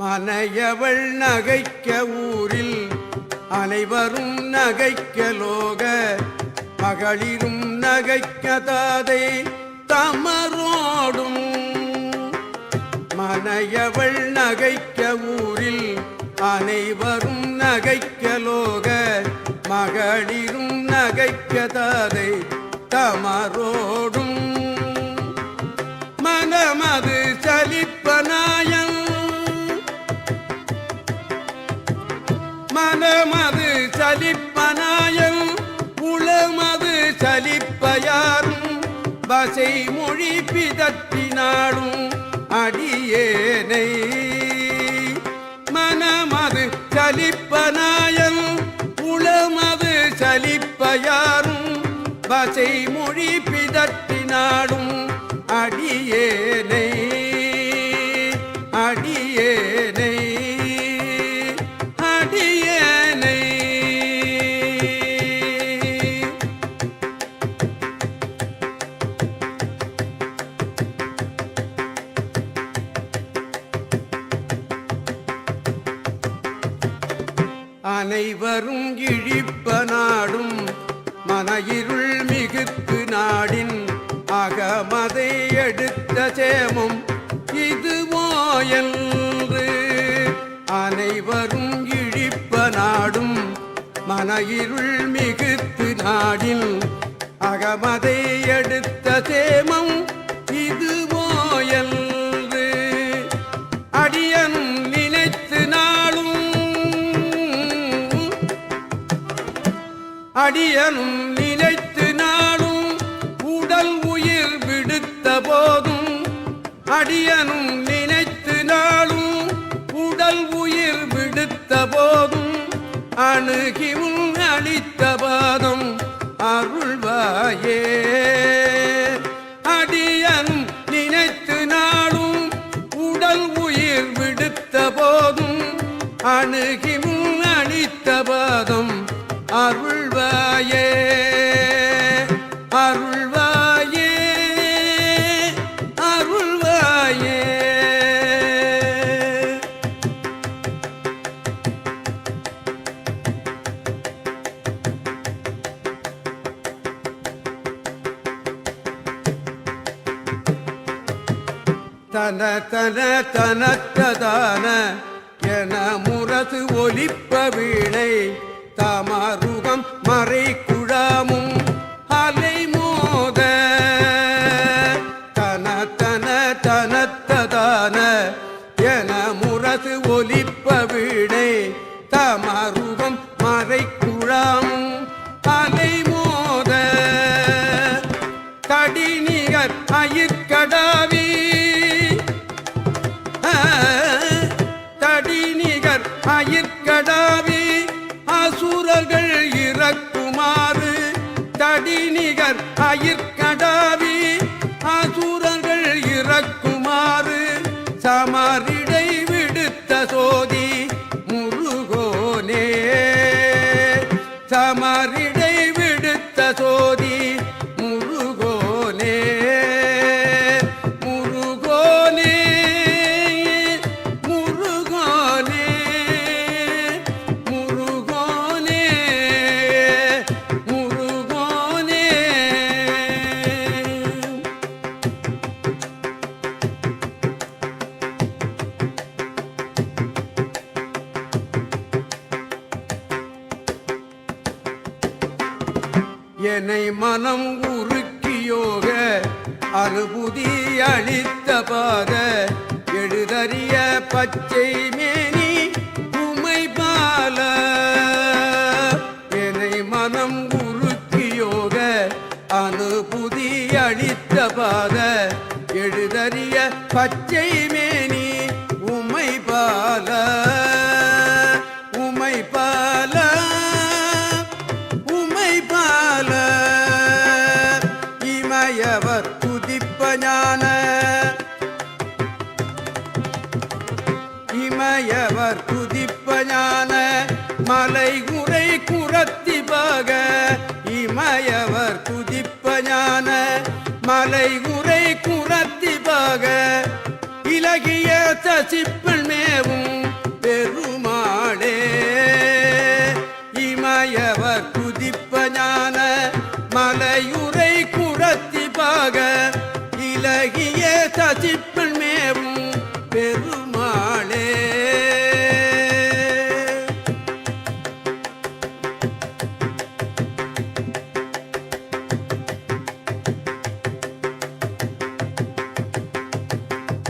மனையவள் நகைக்க ஊரில் அனைவரும் நகைக்க லோக மகளிரும் நகைக்க தாதை தமரோடும். மனையவள் நகைக்க ஊரில் அனைவரும் நகைக்க லோக மகளிரும் நகைக்க தாதை தமரோடும். மனமது சலிப்பனாயம் மனமது சலிப்பனாயம் உளமது சலிப்பயாரும் வசை மொழி பிதற்றினாடும் அடியேனை. மனமது சலிப்பனாயம் உளமது சலிப்பயாரும் வசை மொழி பிதற்றினாடும் அடியேனை அடியேனை அடியேனை. அனைவரும் இழிப்ப நாடும் மனையிருள் மிகுத்து நாடின் அகமதை எடுத்த சேமம் இதுவோ என்று. அனைவரும் இழிப்ப நாடும் மனையிருள் மிகுத்து நாடின் அகமதை எடுத்த சேமம் இதுவோ என்று. அடியனும் நினைத்து நாளும் அடியனும் நினைத்து நாளும் உடல் உயிர் விடுத்த போதும். அடியனும் நினைத்து நாளும் உடல் உயிர் விடுத்த போதும் அணுகிவும் அளித்த பாதம் அருள்வாயே. அடியனும் நினைத்து நாளும் உடல் உயிர் விடுத்த போதும் அணுகிவும் அளித்த பாதம் அருள்வாயே அருள்வாயே அருள்வாயே. தன தன தனத்ததான என முரசு ஒலிப்ப வீணை தமருகம் மறை குழாமும் அலை மோத. தன தன தனத்ததான என முரசு ஒலிப்ப வீணை தமருகம் மறை குழாமும் அலை மோத. கடிநிகர் அயிற்கடாவி தடிநிகர் அயிற்கடாவி அசுரர்கள் இறக்குமாறு. தடிநிகர் அயிற்கடாவி அசுரர்கள் இறக்குமாறு சமரிடை விடுத்த சோதி முருகோனே. சமரிடை விடுத்த சோதி முருகோனே முருகோனே முருகோனே முருகோனே முருகோனே. என்னை மனம் உருக்கியோக அனுபூதி அளித்த பாத எழுதறிய பச்சை மேனி உமை பால. என்னை மனம் உருக்கியோக அனுபூதி அளித்த பாத எழுதறிய பச்சை மேனி உமை பால உமை பால உமை பால. இமயவர் துதிப்ப ஞான இமயவர் துதிப்ப ஞான மலை உரை குரத்தி பாக. இமயவர் துதிப்ப ஞான மலை உரை குரத்தி பாக. இலகிய சசிப்பள் மேவும் ஞான மலையுரை குரத்தி பாக இலகிய தசிப்பன் மேவும் பெரு